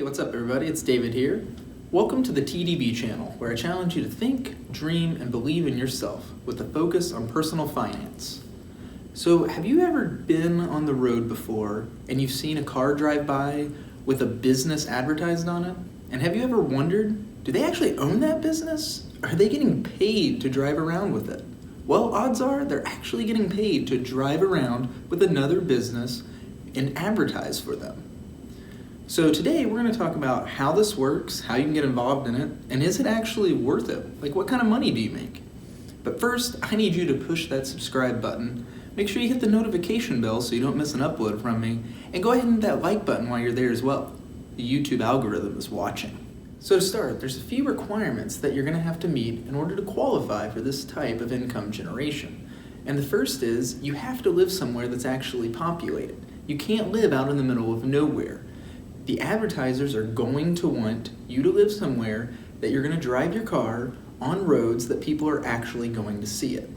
What's up everybody? It's David here. Welcome to the TDB channel, where I challenge you to think, dream, and believe in yourself with a focus on personal finance. So have you ever been on the road before and you've seen a car drive by with a business advertised on it? And have you ever wondered, do they actually own that business? Or are they getting paid to drive around with it? Well, odds are they're actually getting paid to drive around with another business and advertise for them. So today we're going to talk about how this works, how you can get involved in it, and is it actually worth it? Like, what kind of money do you make? But first, I need you to push that subscribe button. Make sure you hit the notification bell so you don't miss an upload from me, and go ahead and hit that like button while you're there as well. The YouTube algorithm is watching. So to start, there's a few requirements that you're going to have to meet in order to qualify for this type of income generation. And the first is, you have to live somewhere that's actually populated. You can't live out in the middle of nowhere. The advertisers are going to want you to live somewhere that you're going to drive your car on roads that people are actually going to see it.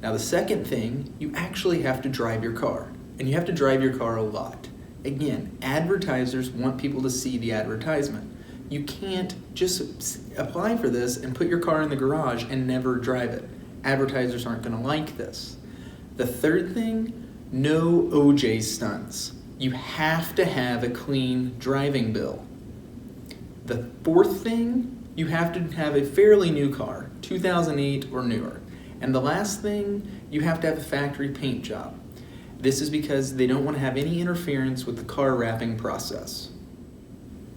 Now the second thing, you actually have to drive your car, and you have to drive your car a lot. Again, advertisers want people to see the advertisement. You can't just apply for this and put your car in the garage and never drive it. Advertisers aren't going to like this. The third thing, no OJ stunts. You have to have a clean driving bill. The fourth thing, you have to have a fairly new car, 2008 or newer. And the last thing, you have to have a factory paint job. This is because they don't want to have any interference with the car wrapping process.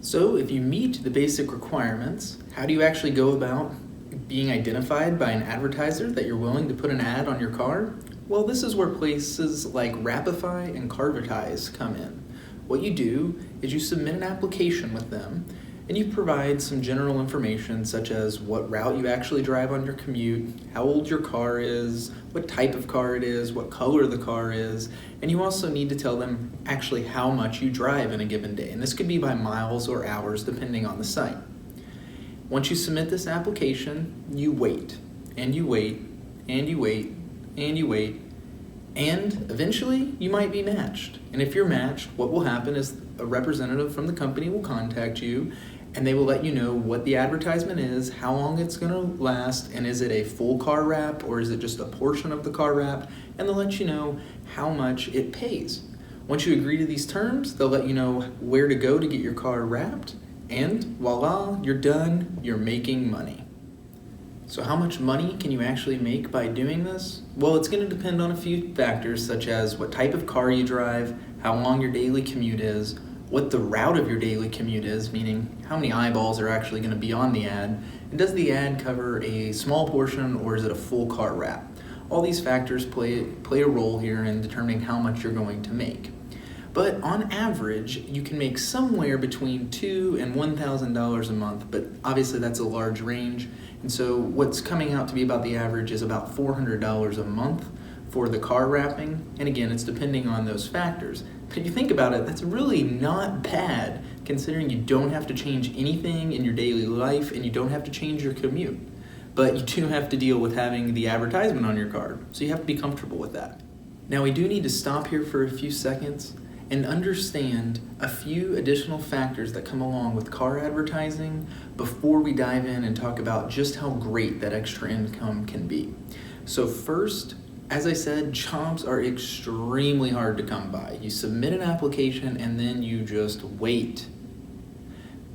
So if you meet the basic requirements, how do you actually go about being identified by an advertiser that you're willing to put an ad on your car? Well, this is where places like Rapify and Carvertise come in. What you do is you submit an application with them, and you provide some general information such as what route you actually drive on your commute, how old your car is, what type of car it is, what color the car is, and you also need to tell them actually how much you drive in a given day. And this could be by miles or hours depending on the site. Once you submit this application, you wait, and you wait, and you wait, and you wait, and eventually you might be matched. And if you're matched, what will happen is a representative from the company will contact you, and they will let you know what the advertisement is, how long it's going to last, and is it a full car wrap or is it just a portion of the car wrap, and they'll let you know how much it pays. Once you agree to these terms, they'll let you know where to go to get your car wrapped, and voila, you're done, you're making money. So how much money can you actually make by doing this? Well, it's going to depend on a few factors such as what type of car you drive, how long your daily commute is, what the route of your daily commute is, meaning how many eyeballs are actually going to be on the ad, and does the ad cover a small portion or is it a full car wrap? All these factors play a role here in determining how much you're going to make. But on average, you can make somewhere between $2,000 and $1,000 a month, but obviously that's a large range. And so what's coming out to be about the average is about $400 a month for the car wrapping. And again, it's depending on those factors. But if you think about it, that's really not bad considering you don't have to change anything in your daily life and you don't have to change your commute. But you do have to deal with having the advertisement on your car, so you have to be comfortable with that. Now we do need to stop here for a few seconds and understand a few additional factors that come along with car advertising before we dive in and talk about just how great that extra income can be. So first, as I said, jobs are extremely hard to come by. You submit an application and then you just wait.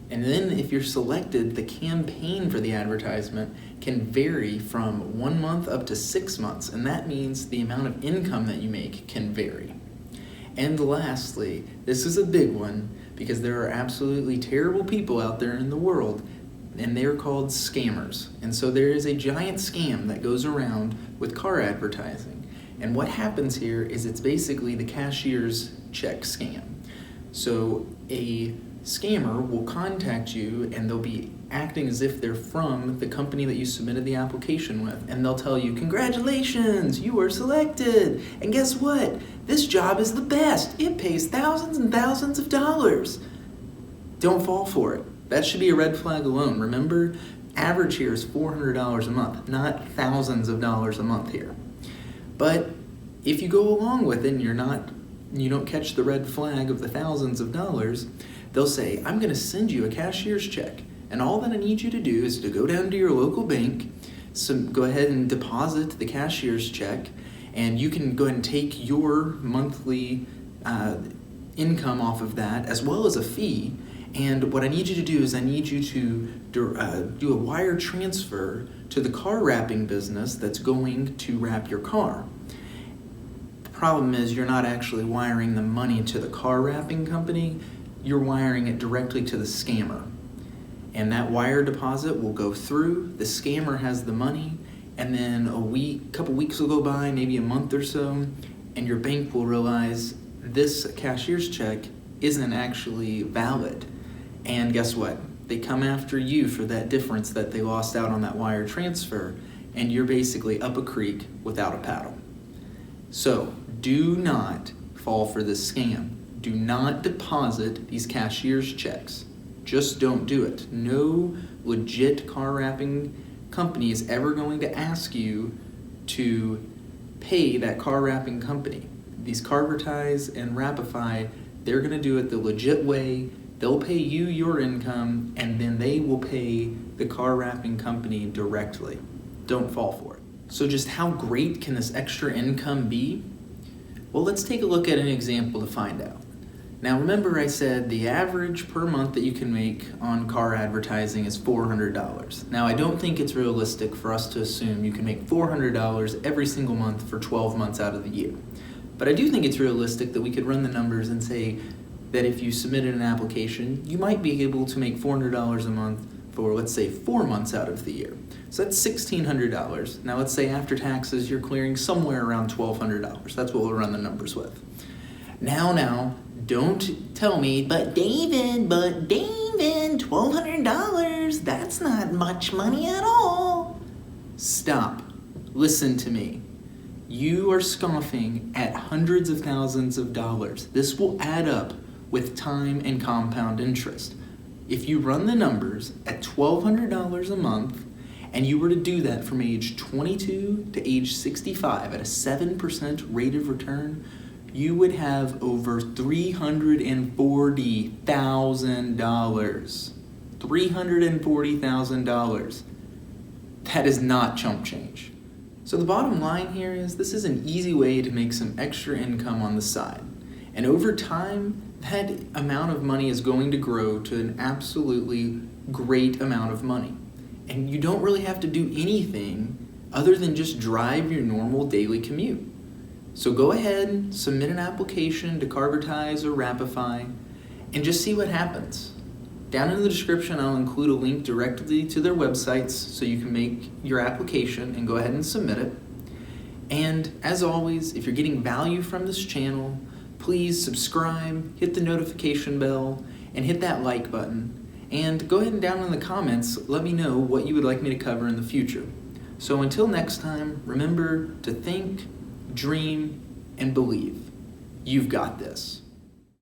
And then if you're selected, the campaign for the advertisement can vary from 1 month up to 6 months, and that means the amount of income that you make can vary. And lastly, this is a big one because there are absolutely terrible people out there in the world, and they're called scammers. And so there is a giant scam that goes around with car advertising. And what happens here is it's basically the cashier's check scam. So a scammer will contact you and they'll be acting as if they're from the company that you submitted the application with, and they'll tell you, congratulations, you were selected, and guess what? This job is the best. It pays thousands and thousands of dollars. Don't fall for it. That should be a red flag alone. Remember, average here is $400 a month, not thousands of dollars a month here. But if you go along with it and you don't catch the red flag of the thousands of dollars, they'll say, I'm going to send you a cashier's check. And all that I need you to do is to go down to your local bank, go ahead and deposit the cashier's check, and you can go ahead and take your monthly income off of that, as well as a fee. And what I need you to do is I need you to do a wire transfer to the car wrapping business that's going to wrap your car. The problem is you're not actually wiring the money to the car wrapping company, you're wiring it directly to the scammer. And that wire deposit will go through, the scammer has the money, and then a couple weeks will go by, maybe a month or so, and your bank will realize this cashier's check isn't actually valid. And guess what? They come after you for that difference that they lost out on that wire transfer, and you're basically up a creek without a paddle. So do not fall for this scam. Do not deposit these cashier's checks. Just don't do it. No legit car wrapping company is ever going to ask you to pay that car wrapping company. These Carvertise and Wrapify, they're going to do it the legit way. They'll pay you your income, and then they will pay the car wrapping company directly. Don't fall for it. So just how great can this extra income be? Well, let's take a look at an example to find out. Now remember I said the average per month that you can make on car advertising is $400. Now I don't think it's realistic for us to assume you can make $400 every single month for 12 months out of the year. But I do think it's realistic that we could run the numbers and say that if you submitted an application, you might be able to make $400 a month for, let's say, 4 months out of the year. So that's $1,600. Now let's say after taxes you're clearing somewhere around $1,200. That's what we'll run the numbers with. Now, don't tell me, but David, $1,200, that's not much money at all. Stop. Listen to me. You are scoffing at hundreds of thousands of dollars. This will add up with time and compound interest. If you run the numbers at $1,200 a month, and you were to do that from age 22 to age 65 at a 7% rate of return, you would have over $340,000. $340,000. That is not chump change. So the bottom line here is this is an easy way to make some extra income on the side. And over time, that amount of money is going to grow to an absolutely great amount of money. And you don't really have to do anything other than just drive your normal daily commute. So go ahead, submit an application to Carvertise or Wrapify, and just see what happens. Down in the description, I'll include a link directly to their websites so you can make your application and go ahead and submit it. And as always, if you're getting value from this channel, please subscribe, hit the notification bell, and hit that like button. And go ahead and down in the comments, let me know what you would like me to cover in the future. So until next time, remember to think, dream, and believe. You've got this.